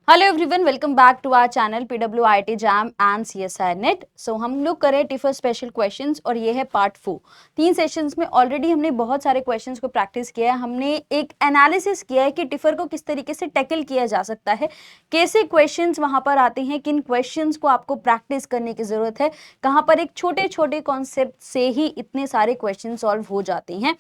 Hello everyone, welcome back to our channel PWIT JAM and CSI NET. So हम लोग करें tipper special questions और ये है पार्ट 4। 3 सेशंस में ऑलरेडी हमने बहुत सारे क्वेश्चंस को प्रैक्टिस किया है। हमने एक एनालिसिस किया है कि टिफर को किस तरीके से टैकल किया जा सकता है, कैसे क्वेश्चंस वहां पर आते हैं, किन क्वेश्चंस को आपको प्रैक्टिस करने की जरूरत है, कहाँ पर एक छोटे छोटे कॉन्सेप्ट से ही इतने सारे क्वेश्चन सॉल्व हो जाते हैं।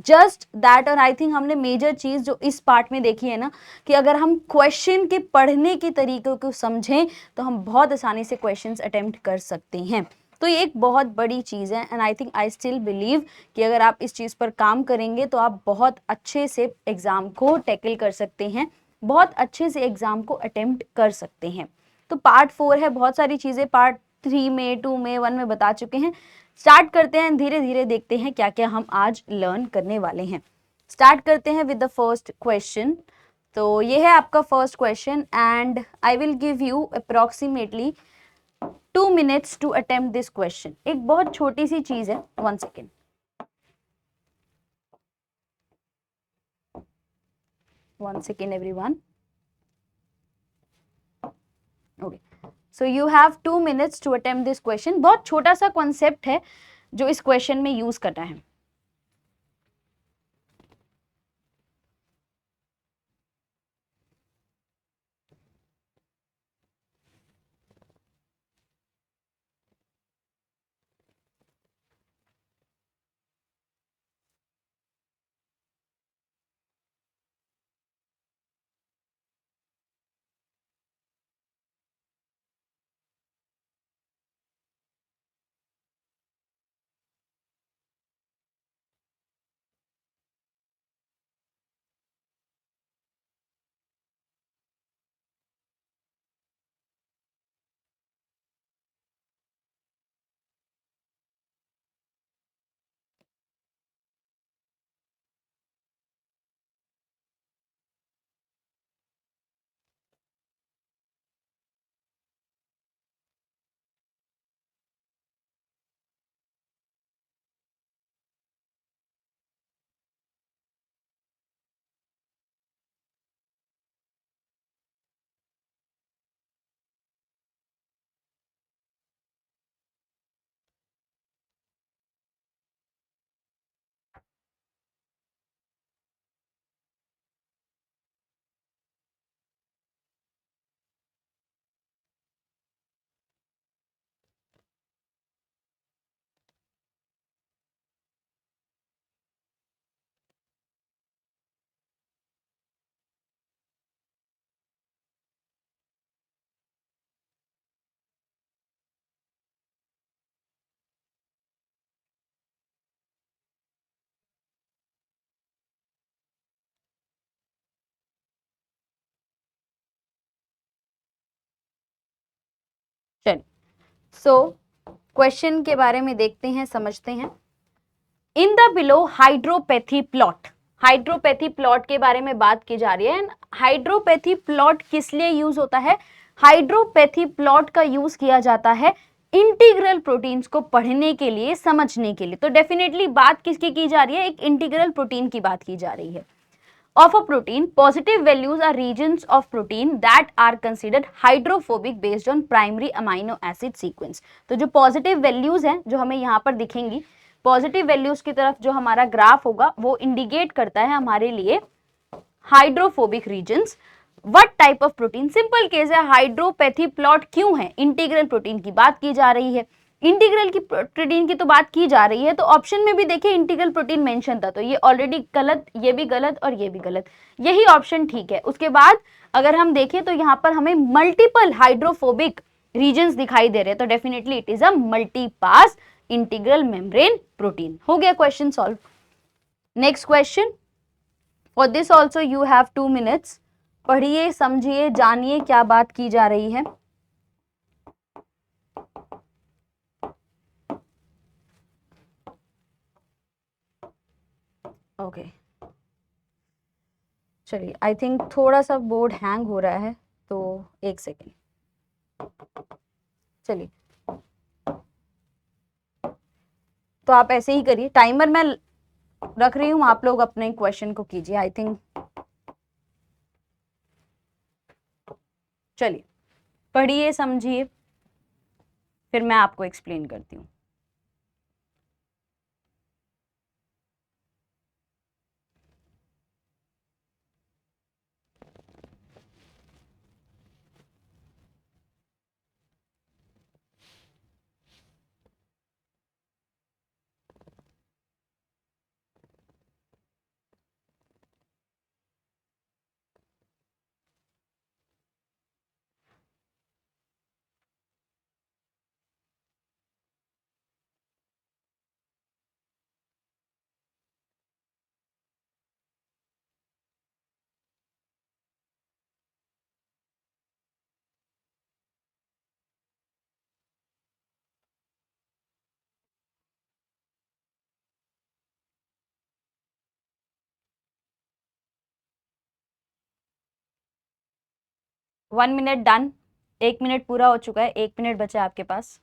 Just that. और आई थिंक हमने मेजर चीज जो इस पार्ट में देखी है ना, कि अगर हम क्वेश्चन के पढ़ने के तरीकों को समझें तो हम बहुत आसानी से क्वेश्चंस अटेम्प्ट कर सकते हैं। तो ये एक बहुत बड़ी चीज़ है and I think I still believe कि अगर आप इस चीज़ पर काम करेंगे तो आप बहुत अच्छे से एग्ज़ाम को टैकल कर सकते हैं, बहुत अच्छे से एग्ज़ाम को अटेम्प्ट कर सकते हैं। तो पार्ट 4 है, बहुत सारी चीज़ें पार्ट 3 में, 2 में, 1 में बता चुके हैं। स्टार्ट करते हैं, धीरे धीरे देखते हैं क्या क्या हम आज लर्न करने वाले हैं। स्टार्ट करते हैं विद द फर्स्ट क्वेश्चन। तो ये है आपका first question and I will give you approximately 2 minutes to attempt this question. एक बहुत छोटी सी चीज है, 1 second. One second everyone. Okay. So you have 2 minutes to attempt this question. बहुत छोटा सा कॉन्सेप्ट है जो इस क्वेश्चन में यूज करना है। चलिए, सो क्वेश्चन के बारे में देखते हैं, समझते हैं। In the below hydropathy plot, hydropathy plot के बारे में बात की जा रही है। हाइड्रोपैथी प्लॉट किस लिए यूज होता है? हाइड्रोपैथी प्लॉट का यूज किया जाता है इंटीग्रल प्रोटीन्स को पढ़ने के लिए, समझने के लिए। तो डेफिनेटली बात किसकी की जा रही है? एक इंटीग्रल प्रोटीन की बात की जा रही है। Of a protein, positive values are regions of protein that are considered hydrophobic based on primary amino acid sequence. तो जो पॉजिटिव वैल्यूज हैं जो हमें यहाँ पर दिखेंगी, पॉजिटिव वैल्यूज की तरफ जो हमारा ग्राफ होगा वो इंडिकेट करता है हमारे लिए hydrophobic regions. What type of protein? Simple case है, हाइड्रोपैथी प्लॉट क्यों है? इंटीग्रल प्रोटीन की बात की जा रही है, इंटीग्रल की प्रोटीन की तो बात की जा रही है। तो ऑप्शन में भी देखिए इंटीग्रल प्रोटीन मेंशन था, तो ये ऑलरेडी गलत, ये भी गलत और ये भी गलत, यही ऑप्शन ठीक है। उसके बाद अगर हम देखें तो यहाँ पर हमें मल्टीपल हाइड्रोफोबिक रीजन्स दिखाई दे रहे हैं, तो definitely it is a multipass integral membrane protein. हो गया question solve. Next question, for this also you have 2 minutes. पढ़िए, समझिए, जानिए क्या बात की जा रही है। ओके, चलिए, आई थिंक थोड़ा सा बोर्ड हैंग हो रहा है, तो 1 सेकेंड। चलिए, तो आप ऐसे ही करिए, टाइमर मैं रख रही हूँ, आप लोग अपने क्वेश्चन को कीजिए। आई थिंक चलिए पढ़िए, समझिए, फिर मैं आपको एक्सप्लेन करती हूँ। One minute done. 1 मिनट पूरा हो चुका है, 1 मिनट बचा है आपके पास।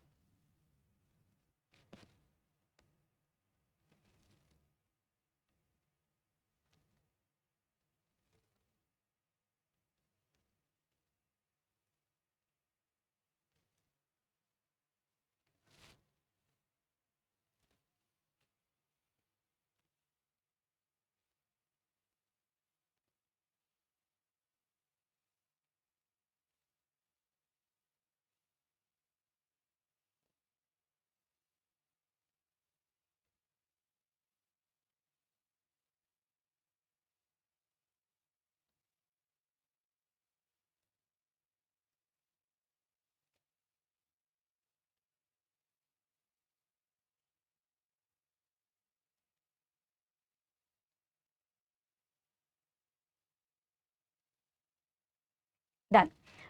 Done.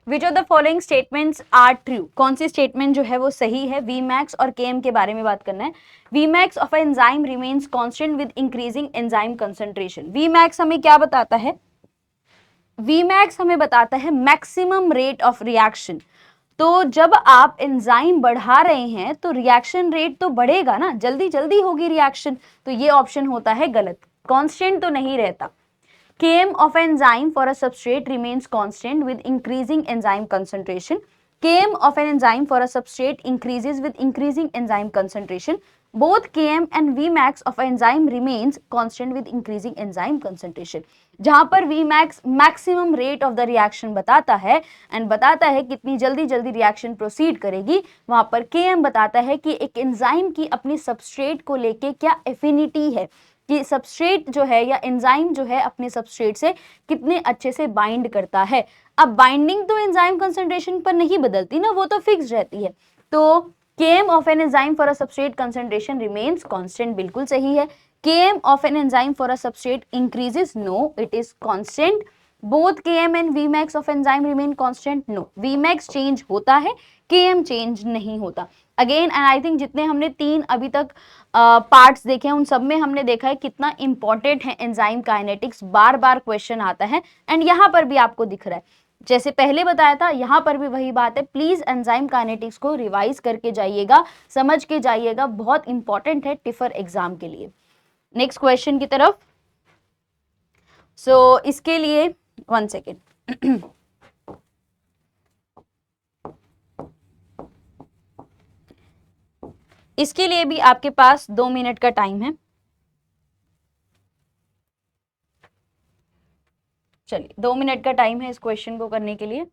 Which of the following statements are true? कौन सी स्टेटमेंट जो है वो सही है? वी मैक्स और के एम के बारे में बात करना है। V max of enzyme remains constant with increasing enzyme concentration. V max हमें क्या बताता है? वी मैक्स हमें बताता है मैक्सिमम रेट ऑफ रिएक्शन। तो जब आप एंजाइम बढ़ा रहे हैं तो रिएक्शन रेट तो बढ़ेगा ना, जल्दी जल्दी होगी रिएक्शन। तो ये ऑप्शन होता है गलत, कांस्टेंट तो नहीं रहता। Km of enzyme for a substrate remains constant with increasing enzyme concentration. Km of an enzyme for a substrate increases with increasing enzyme concentration. Both Km and Vmax of enzyme remains constant with increasing enzyme concentration. जहां पर Vmax maximum rate of the reaction बताता है and बताता है कितनी जल्दी जल्दी reaction proceed करेगी, वहां पर Km बताता है कि एक एंजाइम की अपनी सबस्ट्रेट को लेके क्या एफिनिटी है, कि सबस्ट्रेट जो है या एंजाइम जो है अपने सबस्ट्रेट से कितने अच्छे से बाइंड करता है। अब बाइंडिंग तो एंजाइम कंसंट्रेशन पर नहीं बदलती ना, वो तो फिक्स रहती है। तो Km of an enzyme for a substrate concentration remains constant, बिल्कुल सही है। Km of an enzyme for a substrate increases, no, it is constant. Both Km and Vmax of enzyme remain constant, no, Vmax change होता है, Km change नहीं होता। Again and I think जितने हमने 3 अभी तक पार्ट्स देखे हैं उन सब में हमने देखा है कितना इंपॉर्टेंट है एंजाइम काइनेटिक्स, बार बार क्वेश्चन आता है एंड यहाँ पर भी आपको दिख रहा है। जैसे पहले बताया था, यहाँ पर भी वही बात है। प्लीज एंजाइम काइनेटिक्स को रिवाइज करके जाइएगा, समझ के जाइएगा, बहुत इंपॉर्टेंट है टिफर एग्जाम के लिए। नेक्स्ट क्वेश्चन की तरफ। सो इसके लिए 1 सेकेंड। इसके लिए भी आपके पास 2 मिनट का टाइम है। चलिए 2 मिनट का टाइम है इस क्वेश्चन को करने के लिए।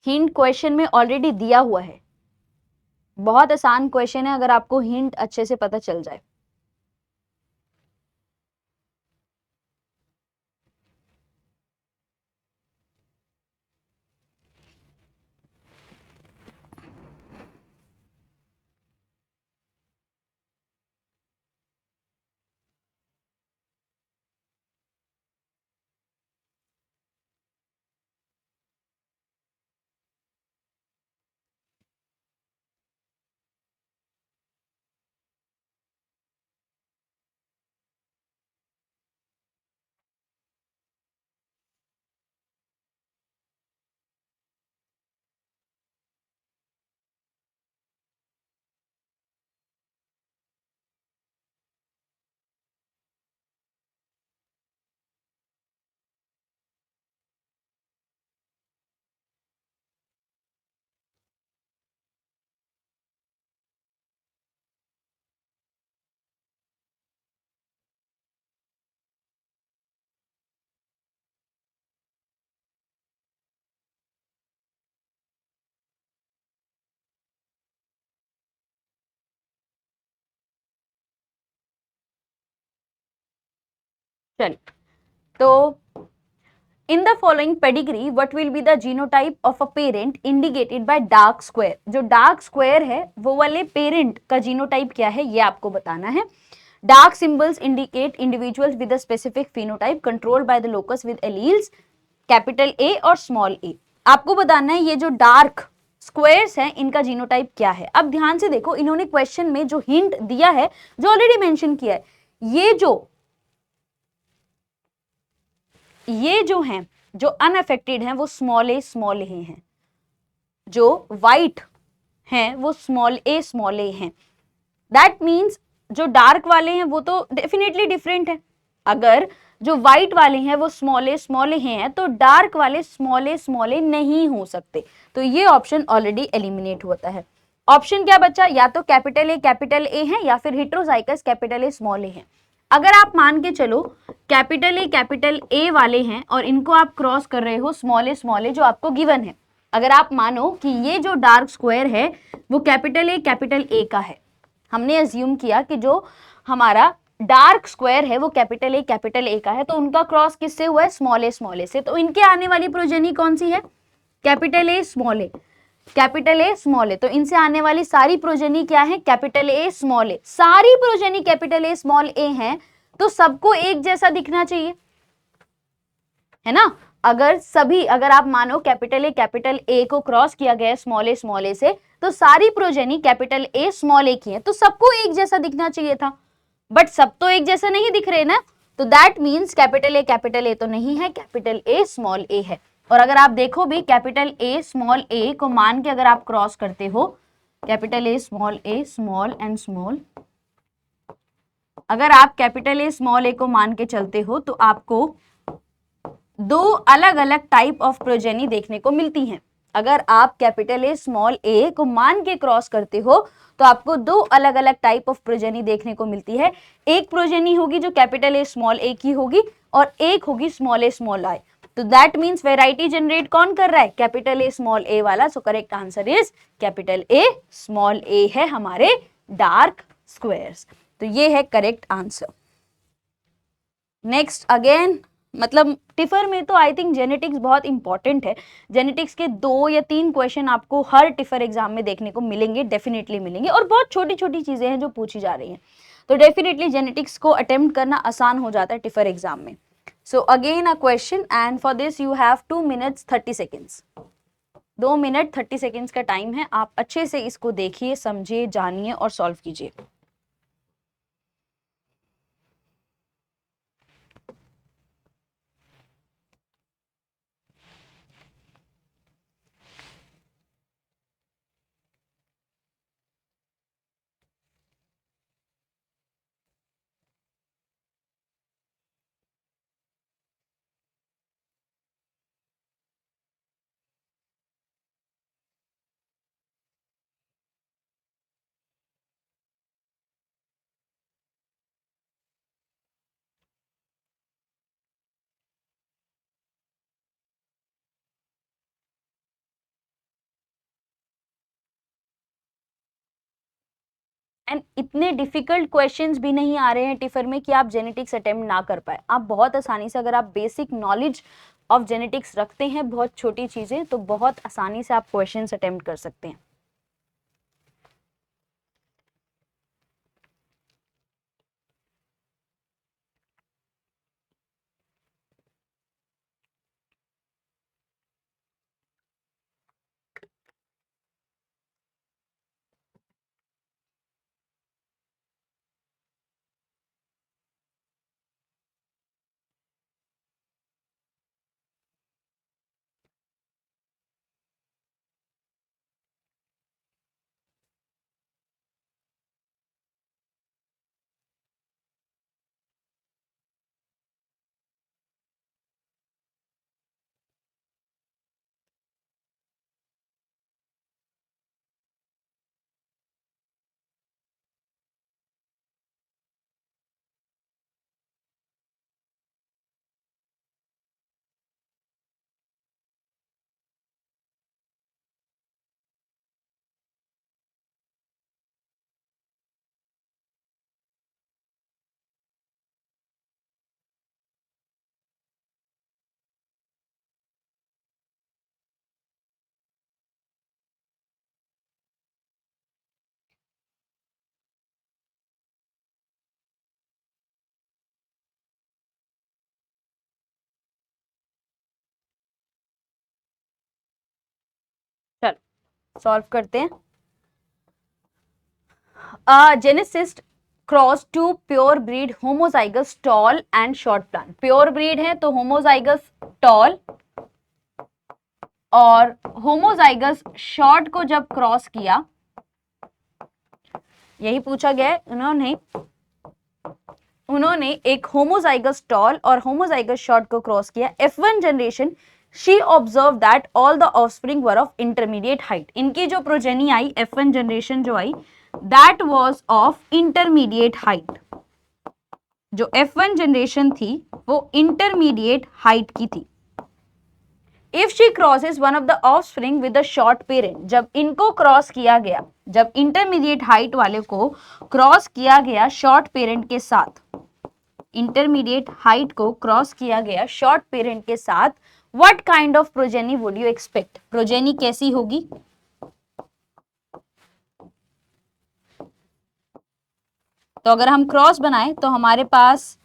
हिंट क्वेश्चन में ऑलरेडी दिया हुआ है, बहुत आसान क्वेश्चन है अगर आपको हिंट अच्छे से पता चल जाए। चलिए, तो in the following pedigree what will be the genotype of a parent indicated by dark square. जो डार्क स्क्वायर है वो वाले पेरेंट का जीनोटाइप क्या है ये आपको बताना है। Dark symbols indicate individuals with a specific phenotype controlled by the locus with alleles capital A और स्मॉल ए। आपको बताना है ये जो डार्क स्क्वायर्स हैं इनका जीनोटाइप क्या है। अब ध्यान से देखो, इन्होंने क्वेश्चन में जो हिंट दिया है, जो ऑलरेडी मेंशन किया है, ये जो हैं, जो अनअफेक्टेड हैं वो स्मॉल ए हैं, जो वाइट हैं वो स्मॉल ए हैं। दैट मीन्स जो डार्क वाले हैं वो तो डेफिनेटली डिफरेंट है। अगर जो व्हाइट वाले हैं वो स्मॉल ए हैं तो डार्क वाले स्मॉल ए नहीं हो सकते। तो ये ऑप्शन ऑलरेडी एलिमिनेट होता है। ऑप्शन क्या बचा, या तो कैपिटल ए है या फिर heterozygous capital A small A है। अगर आप मान के चलो कैपिटल ए वाले हैं और इनको आप क्रॉस कर रहे हो स्मॉल ए जो आपको गिवन है, अगर आप मानो कि ये जो डार्क स्क्वायर है वो कैपिटल ए का है, हमने अज्यूम किया कि जो हमारा डार्क स्क्वायर है वो कैपिटल ए का है, तो उनका क्रॉस किससे हुआ है, स्मॉल ए से। तो इनके आने वाली प्रोजेनी कौन सी है, कैपिटल ए स्मॉल ए। तो इनसे आने वाली सारी प्रोजेनी क्या है, कैपिटल ए स्मॉल ए। सारी प्रोजेनी कैपिटल ए स्मॉल ए हैं तो सबको एक जैसा दिखना चाहिए, है ना। अगर आप मानो कैपिटल ए को क्रॉस किया गया स्मॉल ए से, तो सारी प्रोजेनी कैपिटल ए स्मॉल ए की है, तो सबको एक जैसा दिखना चाहिए था। बट सब तो एक जैसा नहीं दिख रहे ना, तो दैट मीन्स कैपिटल ए तो नहीं है, कैपिटल ए स्मॉल ए है। और अगर आप देखो भी कैपिटल ए स्मॉल ए को मान के अगर आप क्रॉस करते हो, capital A small and small, अगर आप कैपिटल ए स्मॉल ए को मान के चलते हो तो आपको दो अलग अलग टाइप ऑफ प्रोजेनी देखने को मिलती हैं। अगर आप कैपिटल ए स्मॉल ए को मान के क्रॉस करते हो तो आपको दो अलग अलग टाइप ऑफ प्रोजेनी देखने को मिलती है। एक प्रोजेनी होगी जो कैपिटल ए स्मॉल ए की होगी और एक होगी स्मॉल आई। तो दैट मीन्स वेराइटी जनरेट कौन कर रहा है, कैपिटल ए स्मॉल ए वाला। So correct answer is capital A small A है हमारे डार्क स्क्वायर्स। तो ये है करेक्ट आंसर। नेक्स्ट अगेन, मतलब टिफर में तो आई थिंक जेनेटिक्स बहुत इंपॉर्टेंट है। जेनेटिक्स के 2 या 3 क्वेश्चन आपको हर टिफर एग्जाम में देखने को मिलेंगे, डेफिनेटली मिलेंगे, और बहुत छोटी छोटी चीजें हैं जो पूछी जा रही हैं। तो डेफिनेटली जेनेटिक्स को अटेम्प्ट करना आसान हो जाता है टिफर एग्जाम में। So again a question and for this you have 2 minutes 30 seconds. 2 minute 30 seconds का टाइम है। आप अच्छे से इसको देखिए, समझिए, जानिए और सॉल्व कीजिए। एंड इतने डिफिकल्ट क्वेश्चंस भी नहीं आ रहे हैं टिफर में कि आप जेनेटिक्स अटेम्प्ट ना कर पाए। आप बहुत आसानी से, अगर आप बेसिक नॉलेज ऑफ जेनेटिक्स रखते हैं, बहुत छोटी चीजें, तो बहुत आसानी से आप क्वेश्चंस अटेम्प्ट कर सकते हैं। सॉल्व करते हैं। Geneticist cross two pure breed homozygous tall and short plant. Pure breed है तो होमोजाइगस टॉल और होमोजाइगस शॉर्ट को जब क्रॉस किया, यही पूछा गया है, उन्होंने एक होमोजाइगस टॉल और होमोजाइगस शॉर्ट को क्रॉस किया। F1 generation she observe that all the offspring were of intermediate height. इनकी जो प्रोजेनी आई, F1 जनरेशन जो आई, that was of intermediate height. जो F1 जनरेशन थी वो इंटरमीडिएट हाइट की थी। If she crosses one of the offspring with the short parent, जब इनको क्रॉस किया गया, जब इंटरमीडिएट हाइट वाले को क्रॉस किया गया शॉर्ट पेरेंट के साथ, इंटरमीडिएट हाइट को क्रॉस किया गया शॉर्ट पेरेंट के साथ, what kind of progeny would you expect? Progeny कैसी होगी? तो अगर हम क्रॉस बनाए तो हमारे पास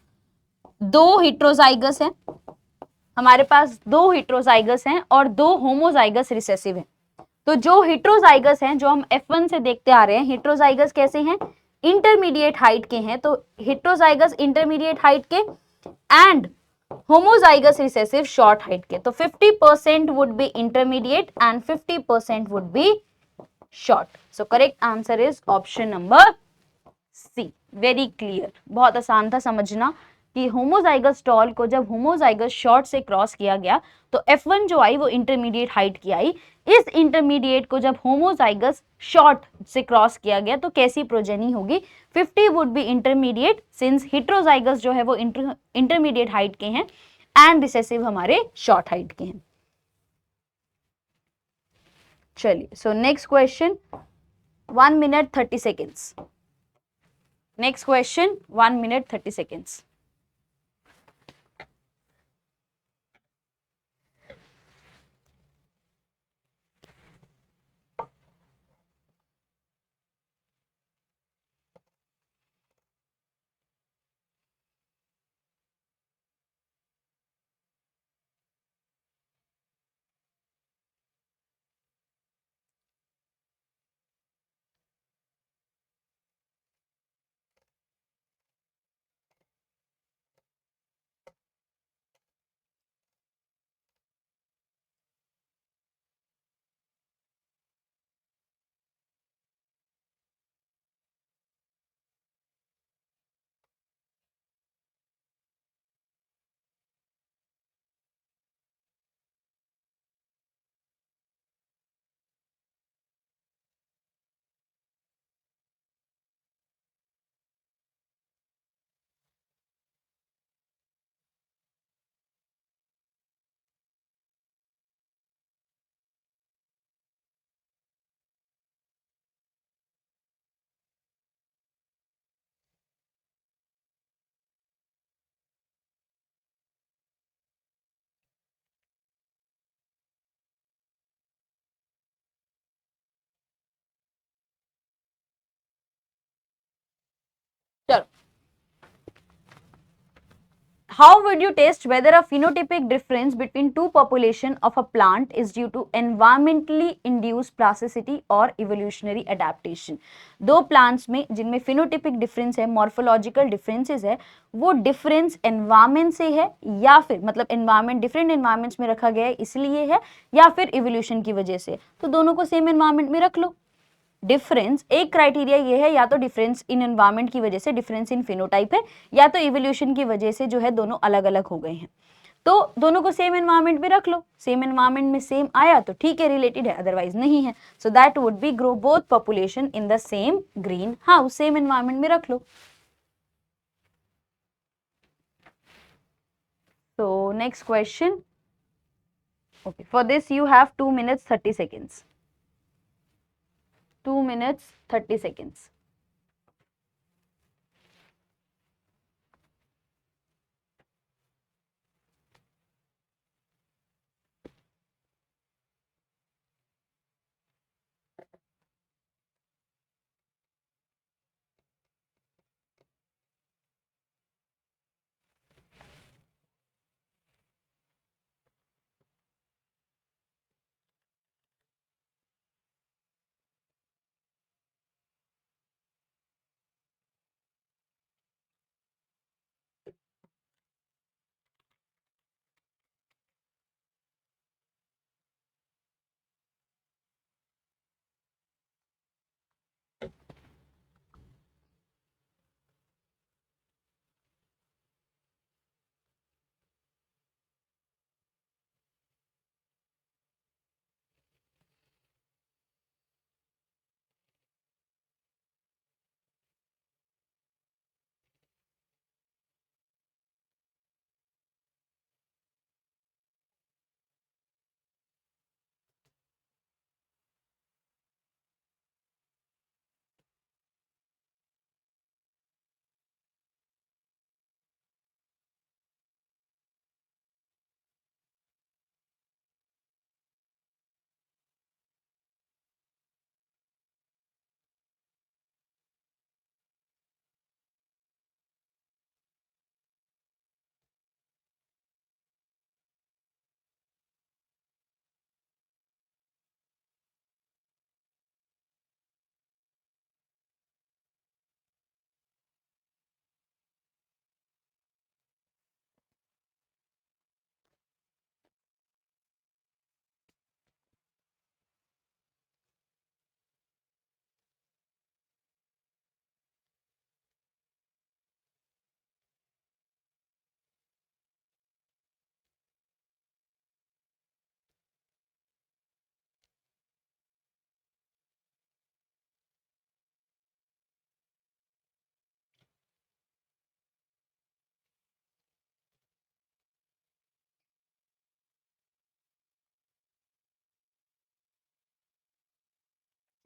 दो हेट्रोजाइगस हैं, हमारे पास दो हेट्रोजाइगस हैं और दो होमोजाइगस रिसेसिव हैं। तो जो हेट्रोजाइगस हैं, जो हम F1 से देखते आ रहे हैं, हेट्रोजाइगस कैसे हैं? इंटरमीडिएट हाइट के हैं। तो हेट्रोजाइगस इंटरमीडिएट हाइट के and homozygous recessive short height के। तो 50% would be intermediate and 50% would be short. So correct answer is option number C. Very clear, बहुत आसान था समझना कि होमोजाइगस टॉल को जब होमोजाइगस शॉर्ट से क्रॉस किया गया तो F1 जो आई वो इंटरमीडिएट हाइट की आई। इस इंटरमीडिएट को जब होमोजाइगस शॉर्ट से क्रॉस किया गया तो कैसी प्रोजेनी होगी? 50 would be intermediate, since heterozygous जो है वो इंटरमीडिएट हाइट के हैं एंड रिसेसिव हमारे शॉर्ट हाइट के हैं। चलिए, so next question 1 minute 30 seconds. Next question 1 minute 30 seconds. चलो, how would you test whether a phenotypic difference between two population of a plant is due to environmentally induced plasticity or evolutionary adaptation? दो plants में जिनमें phenotypic difference है, morphological differences है, वो difference environment से है या फिर मतलब environment different environments में रखा गया है इसलिए है या फिर evolution की वजह से? तो दोनों को same environment में रख लो। डिफरेंस, एक क्राइटेरिया ये है, या तो डिफरेंस इन एनवायरमेंट की वजह से डिफरेंस इन फिनोटाइप है, या तो इवोल्यूशन की वजह से जो है दोनों अलग अलग हो गए हैं। तो दोनों को सेम एनवायरमेंट में रख लो, सेम एनवायरमेंट में सेम आया तो ठीक है, रिलेटेड है, अदरवाइज नहीं है। So that would be grow both population in the same green house, same environment में रख लो। So next question. Okay, for this you have 2 minutes 30 seconds. 2 minutes 30 seconds.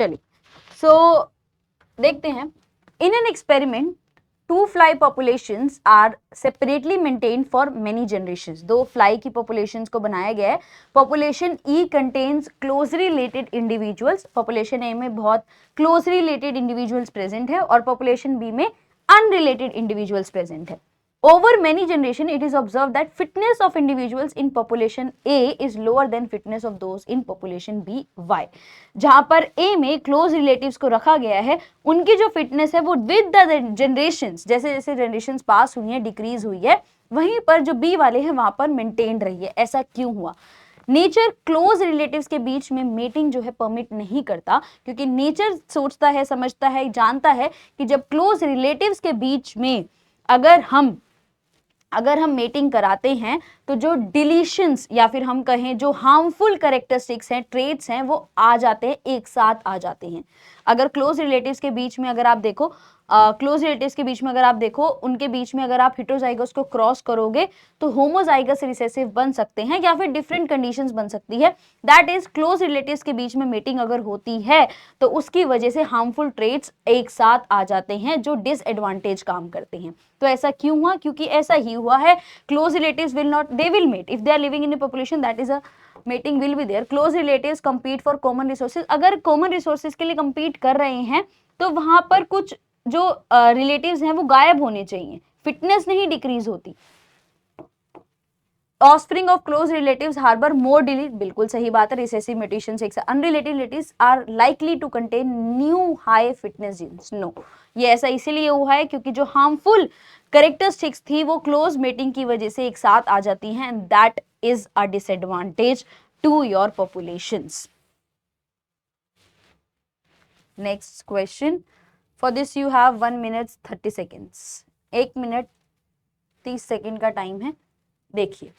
चलिए, सो देखते हैं। In an experiment two fly populations are separately maintained for many generations. दो fly की populations को बनाया गया है। Population E contains closely related individuals. Population A में बहुत क्लोजली रिलेटेड इंडिविजुअल्स प्रेजेंट है और पॉपुलेशन बी में अनरिलेटेड इंडिविजुअल्स प्रेजेंट है। Over many generation, it is observed that fitness of individuals in population A is lower than fitness of those in population B, Y. जहां पर A में close relatives को रखा गया है, उनकी जो फिटनेस है वो विद द जनरेशन, जैसे जैसे जनरेशन पास हुई है, डिक्रीज हुई है, वहीं पर जो बी वाले हैं वहां पर मेंटेन रही है। ऐसा क्यों हुआ? नेचर क्लोज रिलेटिव्स के बीच में मेटिंग जो है परमिट नहीं करता, क्योंकि नेचर सोचता है, समझता है, जानता है कि जब क्लोज रिलेटिव्स के बीच में अगर हम मेटिंग कराते हैं तो जो डिलीशंस या फिर हम कहें जो हार्मफुल कैरेक्टरिस्टिक्स हैं, ट्रेट्स हैं, वो आ जाते हैं, एक साथ आ जाते हैं। अगर क्लोज रिलेटिव्स के बीच में अगर आप देखो, उनके बीच में अगर आप हेटेरोजाइगस को क्रॉस करोगे तो होमोजाइगस रिसेसिव बन सकते हैं या फिर डिफरेंट कंडीशंस बन सकती है। दैट इज क्लोज रिलेटिव्स के बीच में मीटिंग अगर होती है तो उसकी वजह से हार्मफुल ट्रेट्स एक साथ आ जाते हैं जो डिसएडवांटेज काम करते हैं। तो ऐसा क्यों हुआ? क्योंकि ऐसा ही हुआ है। Close relatives will not, they will mate if they are living in a population, that is a mating will be there. Close relatives compete for common resources. अगर कॉमन रिसोर्सेज के लिए compete कर रहे हैं तो वहां पर कुछ जो रिलेटिव्स हैं वो गायब होने चाहिए, फिटनेस नहीं डिक्रीज होती। Offspring of close relatives harbor more delete, बिल्कुल सही बात है, रिसेसिव म्यूटेशन से unrelated relatives are likely to contain new high fitness genes. No, ये ऐसा इसीलिए हुआ है क्योंकि जो हार्मफुल कैरेक्टरिस्टिक्स थी वो क्लोज मेटिंग की वजह से एक साथ आ जाती हैं, and that is a disadvantage to your populations. Next question, for this you have 1 minute 30 seconds। 1 minute 30 second का टाइम है, देखिए।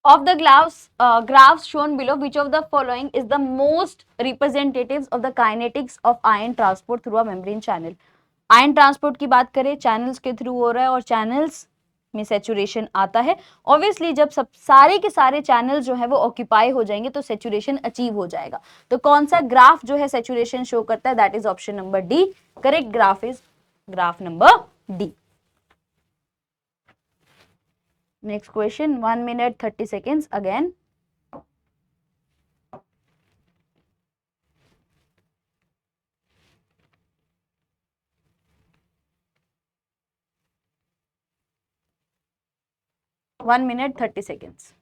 Of the graphs shown below, which of the following is the most representatives of the kinetics of ion transport through a membrane channel? Ion transport की बात करें, channels के through हो रहा है और चैनल्स में सैचुरेशन आता है। ऑब्वियसली जब सब सारे के सारे चैनल जो है वो ऑक्यूपाई हो जाएंगे तो सैचुरेशन अचीव हो जाएगा। तो कौन सा ग्राफ जो है सैचुरेशन शो करता है? That is option number D. Correct graph is graph number D. Next question, 1 minute 30 seconds again. One minute 30 seconds.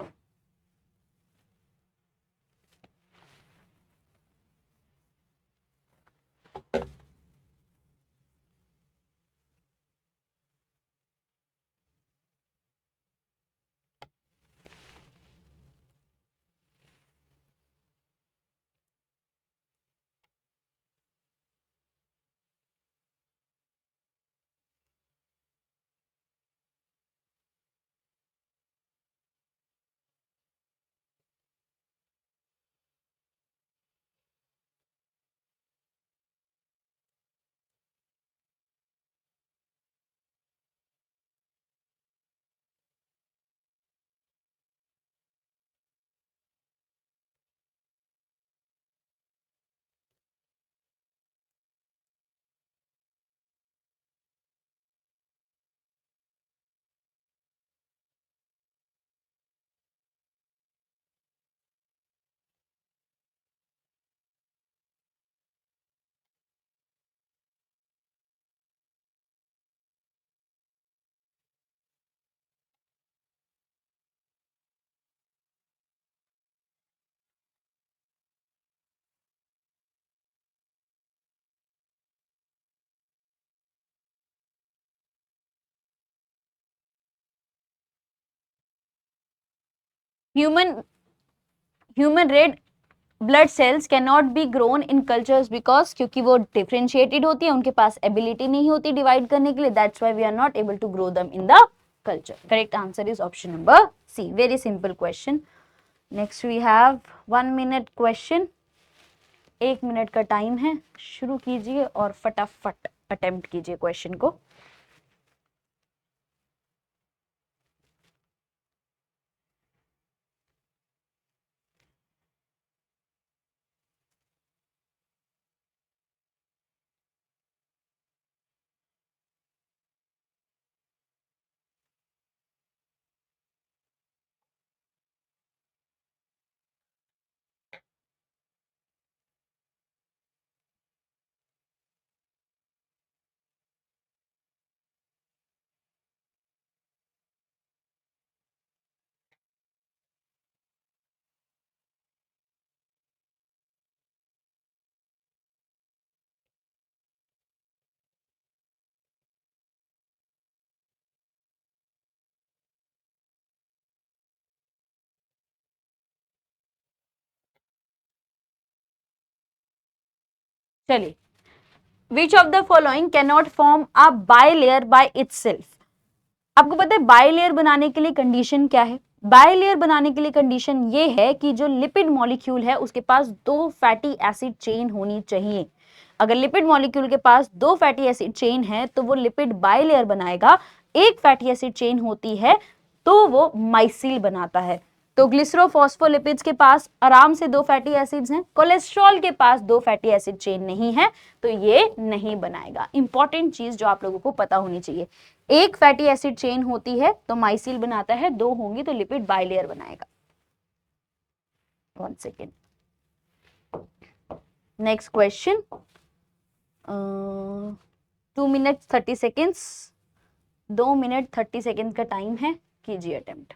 Human human red blood cells can not be grown in cultures because, क्योंकि वो differentiated होती है, उनके पास ability नहीं होती divide करने के लिए, that's why we are not able to grow them in the culture. Correct answer is option number C. Very simple question. Next we have 1 minute question. 1 minute का टाइम है. शुरू कीजिए और फटाफट अटेम्प्ट कीजिए क्वेश्चन को. चलिए. विच of the following can not form a bilayer by itself. आपको पता है बायलेयर बनाने के लिए कंडीशन क्या है? बायलेयर बनाने के लिए कंडीशन ये है कि जो लिपिड मॉलिक्यूल है उसके पास 2 फैटी एसिड चेन होनी चाहिए. अगर लिपिड मॉलिक्यूल के पास 2 फैटी एसिड चेन है तो वो लिपिड बायलेयर बनाएगा. एक फैटी एसिड चेन होती है तो वो माइसिल बनाता है. तो ग्लिसरोफॉस्फोलिपिड्स के पास आराम से 2 फैटी एसिड्स हैं. कोलेस्ट्रॉल के पास 2 फैटी एसिड चेन नहीं है तो ये नहीं बनाएगा. इंपॉर्टेंट चीज जो आप लोगों को पता होनी चाहिए. एक फैटी एसिड चेन होती है तो माइसिल बनाता है, 2 होंगी तो लिपिड बाइलेयर बनाएगा. 1 second. Next question. 2 minute 30 seconds. 2 minute 30 second का टाइम है. कीजिए अटेम्प्ट.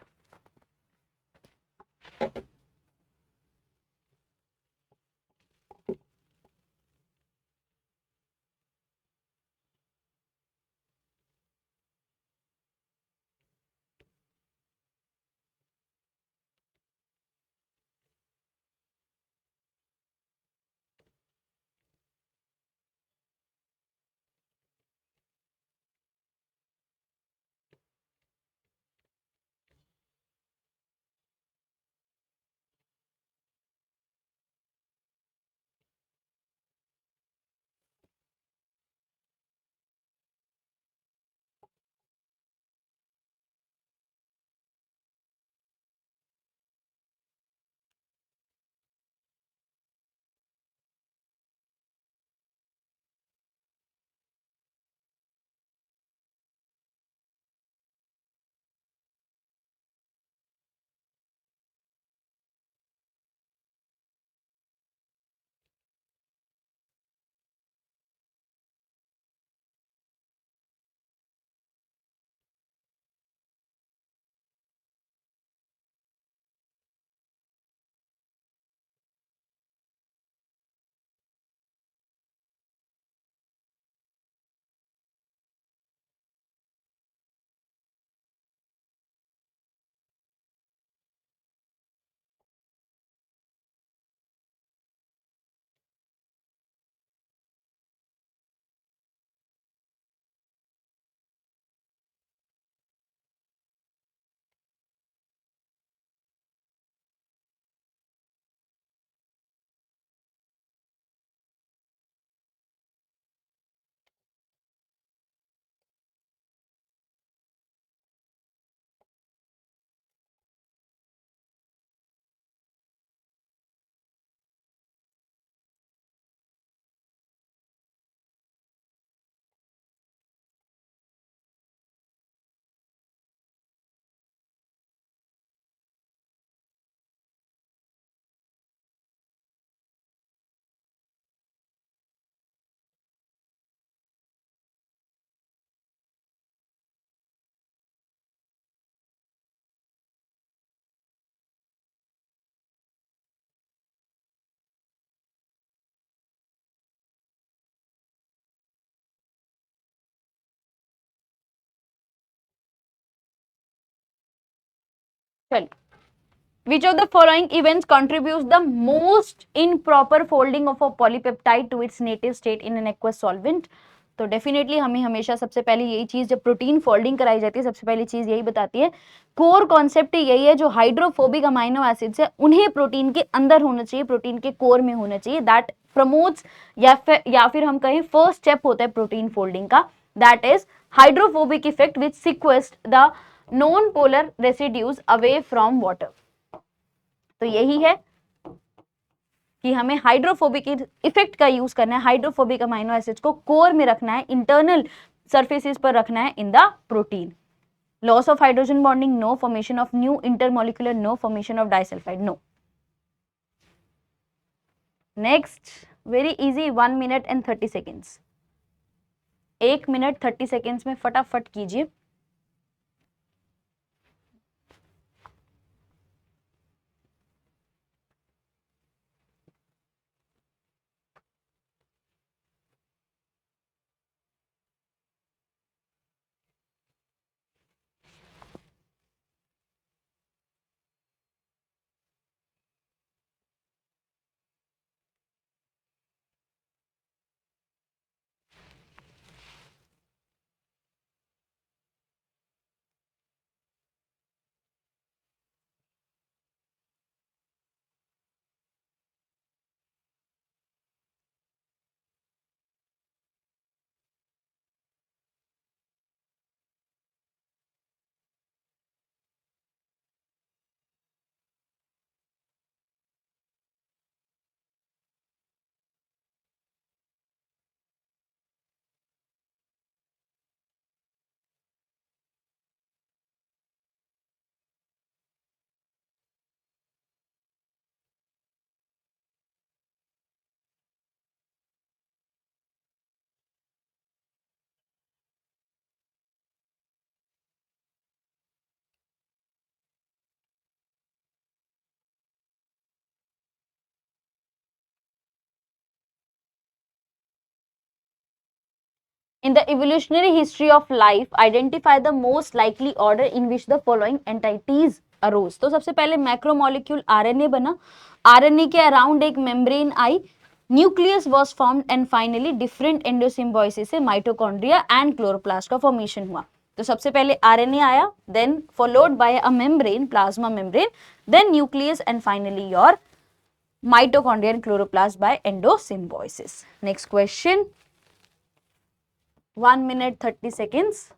चलिए. Which of the following events contributes the most in proper folding of a polypeptide to its native state in an aqueous solvent? तो definitely हमें हमेशा सबसे पहले यही चीज, जब प्रोटीन फोल्डिंग कराई जाती है, सबसे पहली चीज यही बताती है, कोर कॉन्सेप्ट यही है, जो हाइड्रोफोबिक अमाइनो एसिड्स है उन्हें प्रोटीन के अंदर होना चाहिए, प्रोटीन के कोर में होना चाहिए, दैट प्रमोट्स, या फिर हम कहें फर्स्ट स्टेप होता है प्रोटीन फोल्डिंग का, that is hydrophobic effect which sequester the non polar residues away from water. तो यही है कि हमें हाइड्रोफोबिक इफेक्ट का यूज करना है, हाइड्रोफोबिक अमाइनो एसिड्स को कोर में रखना है, इंटरनल सरफेसेस पर रखना है in the protein. Loss of hydrogen bonding, no. Formation of new intermolecular, no. Formation of disulphide, no. Next, very easy, 1 minute and 30 seconds. 1 minute 30 seconds में फटाफट कीजिए। In the evolutionary history of life, identify the most likely order in which the following entities arose. तो सबसे पहले macromolecule RNA बना, RNA के around एक membrane आई, nucleus was formed and finally different endosymbiosis से माइटोकॉन्ड्रिया एंड क्लोरोप्लास्ट का formation हुआ। तो सबसे पहले आरएनए आया, then followed by a membrane, plasma membrane, then nucleus and finally your mitochondria and chloroplast by endosymbiosis. Next question, 1 minute 30 seconds.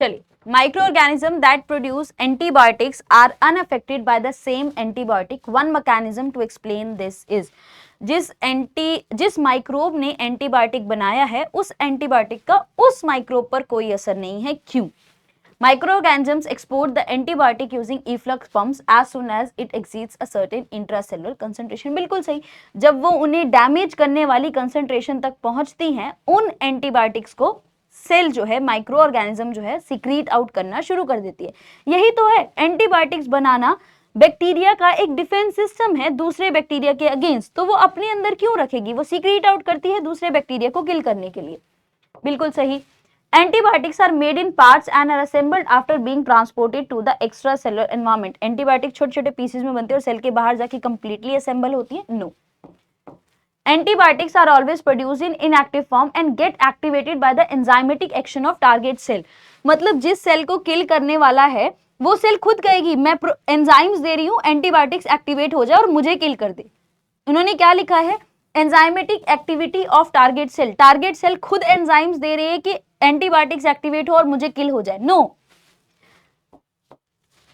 चलिए, microorganism that produce antibiotics are unaffected by the same antibiotic. One mechanism to explain this is, जिस microbe ने antibiotic बनाया है उस antibiotic का उस microbe पर कोई असर नहीं है, क्यों? Microorganisms export the antibiotic using efflux pumps as soon as it exceeds a certain intracellular concentration. बिल्कुल सही, जब वो उन्हें डैमेज करने वाली कंसेंट्रेशन तक पहुंचती हैं, उन एंटीबायोटिक्स को सेल जो है, माइक्रो ऑर्गेनिज्म जो है, सिक्रीट आउट करना शुरू कर देती है। यही तो है एंटीबायोटिक्स बनाना। बैक्टीरिया का एक डिफेंस सिस्टम है दूसरे बैक्टीरिया के अगेंस्ट, तो वो अपने अंदर क्यों रखेगी? वो सिक्रीट आउट करती है दूसरे बैक्टीरिया को किल करने के लिए। बिल्कुल सही। Antibiotics are made in parts and are assembled after being transported to the extracellular environment. Antibiotic छोटे छोटे पीसेस में बनते हैं और सेल के बाहर जाके कंप्लीटली असेंबल होती है? No. Antibiotics are always produced in inactive form and get activated by the enzymatic action of target cell. मतलब जिस सेल को किल करने वाला है वो सेल खुद कहेगी मैं एंजाइम्स दे रही हूं, एंटीबायोटिक्स एक्टिवेट हो जाए और मुझे किल कर दे। उन्होंने क्या लिखा है? Enzymatic activity of target cell. Target cell खुद एंजाइम्स दे रही है कि एंटीबायोटिक्स एक्टिवेट हो और मुझे किल हो जाए। No.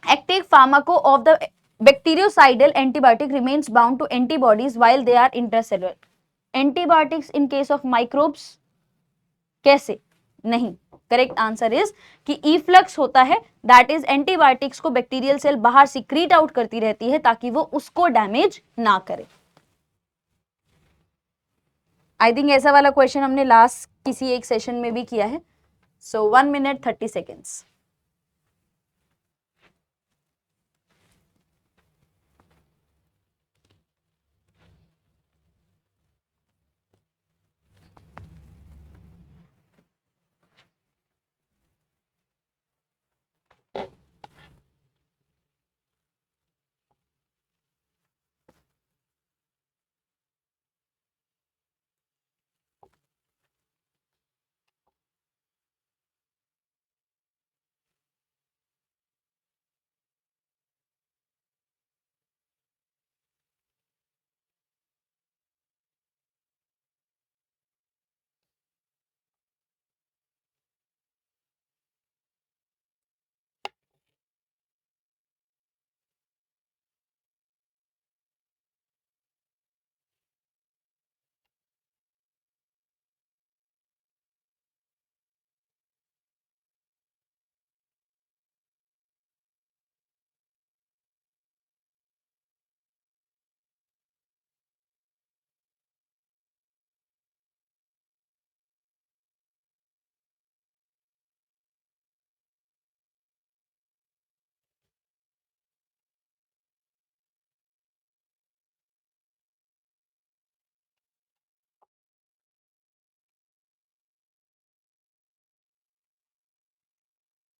Active pharmaco of the bactericidal antibiotic remains bound to antibodies while they are intracellular. Antibiotics in case of microbes कैसे? नहीं। करेक्ट आंसर इज कि इफ्लक्स होता है, दैट इज एंटीबायोटिक्स को बैक्टीरियल सेल बाहर सिक्रीट आउट करती रहती है ताकि वो उसको डैमेज ना करे। आई थिंक ऐसा वाला क्वेश्चन हमने लास्ट किसी एक सेशन में भी किया है। सो 1 minute 30 seconds।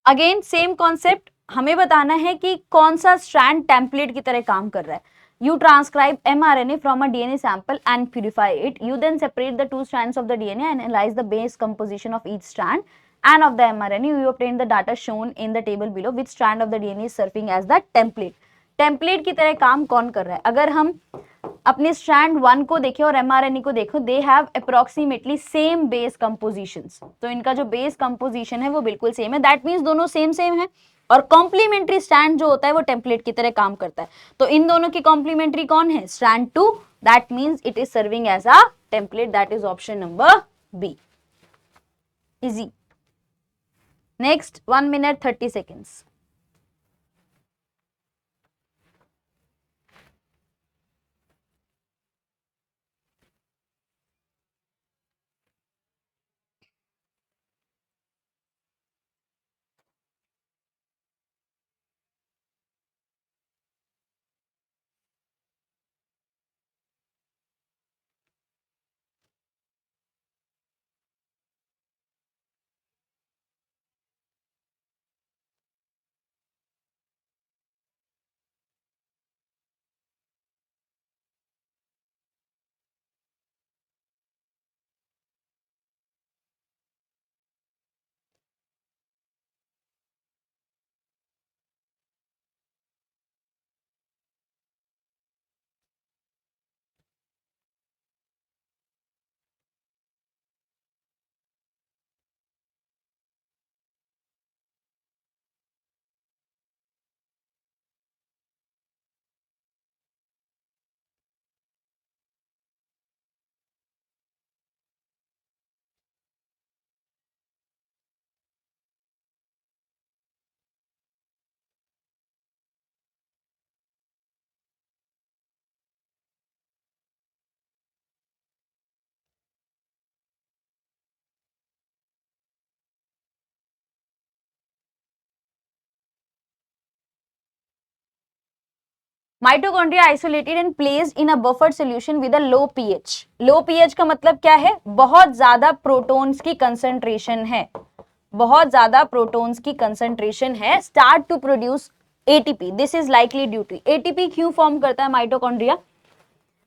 Again same concept, हमें बताना है कि कौन सा स्ट्रैंड टेम्पलेट की तरह काम कर रहा है। You transcribe mRNA from a DNA sample and purify it. You then separate the two strands of the DNA and analyze the base composition of each strand and of the mRNA. You obtain the data shown in the table below. Which strand of the DNA is serving as the template? Template की तरह काम कौन कर रहा है? अगर हम अपने स्ट्रैंड 1 को देखें और mRNA को देखो, they have approximately same base compositions, तो इनका जो बेस कंपोजिशन है वो बिल्कुल सेम है, दैट मीन्स दोनों सेम सेम है। और कॉम्प्लीमेंट्री स्ट्रैंड जो होता है वो टेम्पलेट की तरह काम करता है, तो इन दोनों की कॉम्प्लीमेंट्री कौन है? Strand 2, that means it is serving as a template, that is option number B. Easy. Next 1 minute 30 seconds। Mitochondria isolated and placed in a buffered solution with a low pH. Low pH का मतलब क्या है? बहुत ज्यादा protons की concentration है, बहुत ज्यादा प्रोटॉन्स की कंसंट्रेशन है, start to produce ATP. This is likely due to ATP क्यों फॉर्म करता है माइटोकॉन्ड्रिया?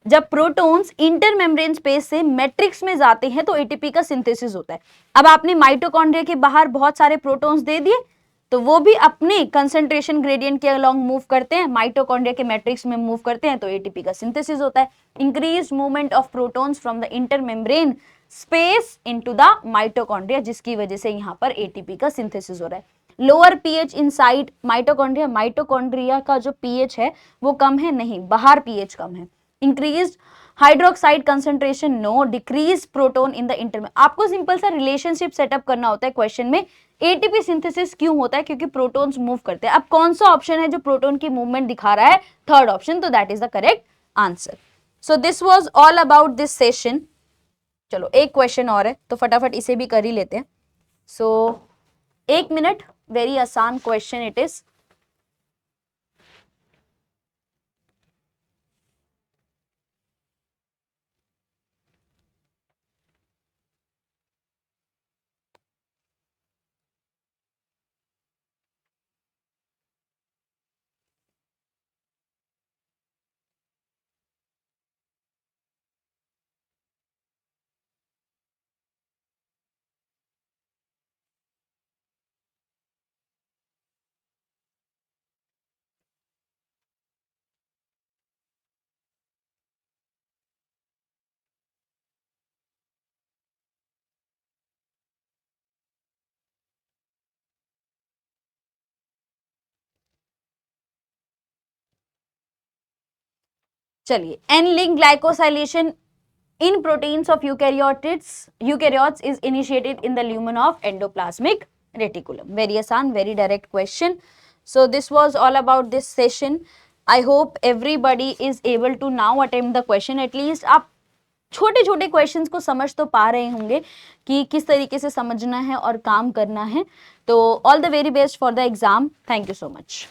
जब प्रोटॉन्स इंटरमेम्ब्रेन स्पेस से मैट्रिक्स में जाते हैं तो एटीपी का सिंथेसिस होता है। अब आपने माइटोकॉन्ड्रिया के बाहर बहुत सारे प्रोटॉन्स दे दिए तो वो भी अपने कंसंट्रेशन ग्रेडियंट के अलोंग मूव करते हैं, माइटोकॉन्ड्रिया के मैट्रिक्स में मूव करते हैं तो एटीपी का सिंथेसिस होता है। Increase movement of protons from the intermembrane space into the mitochondria, जिसकी वजह से यहाँ पर एटीपी का सिंथेसिस हो रहा है। Lower pH inside mitochondria, mitochondria का जो पीएच है वो कम है, नहीं, बाहर पीएच कम है। Increase hydroxide concentration, no. Decrease proton in the inter, आपको सिंपल सा रिलेशनशिप सेटअप करना होता है क्वेश्चन में। एटीपी सिंथेसिस क्यों होता है? क्योंकि प्रोटॉन्स मूव करते हैं। अब कौन सा ऑप्शन है जो प्रोटॉन की मूवमेंट दिखा रहा है? थर्ड ऑप्शन, तो that is the correct answer. So this was all about this session. चलो एक क्वेश्चन और है तो फटाफट इसे भी कर ही लेते हैं। सो 1 मिनट, वेरी आसान क्वेश्चन इट इज। चलिए, N-linked glycosylation in proteins of eukaryotes is initiated in the lumen of endoplasmic reticulum. Very आसान, very direct question. So this was all about this session. I hope everybody is able to now attempt the question. At least आप छोटे छोटे questions को समझ तो पा रहे होंगे कि किस तरीके से समझना है और काम करना है। तो all the very best for the exam. Thank you so much.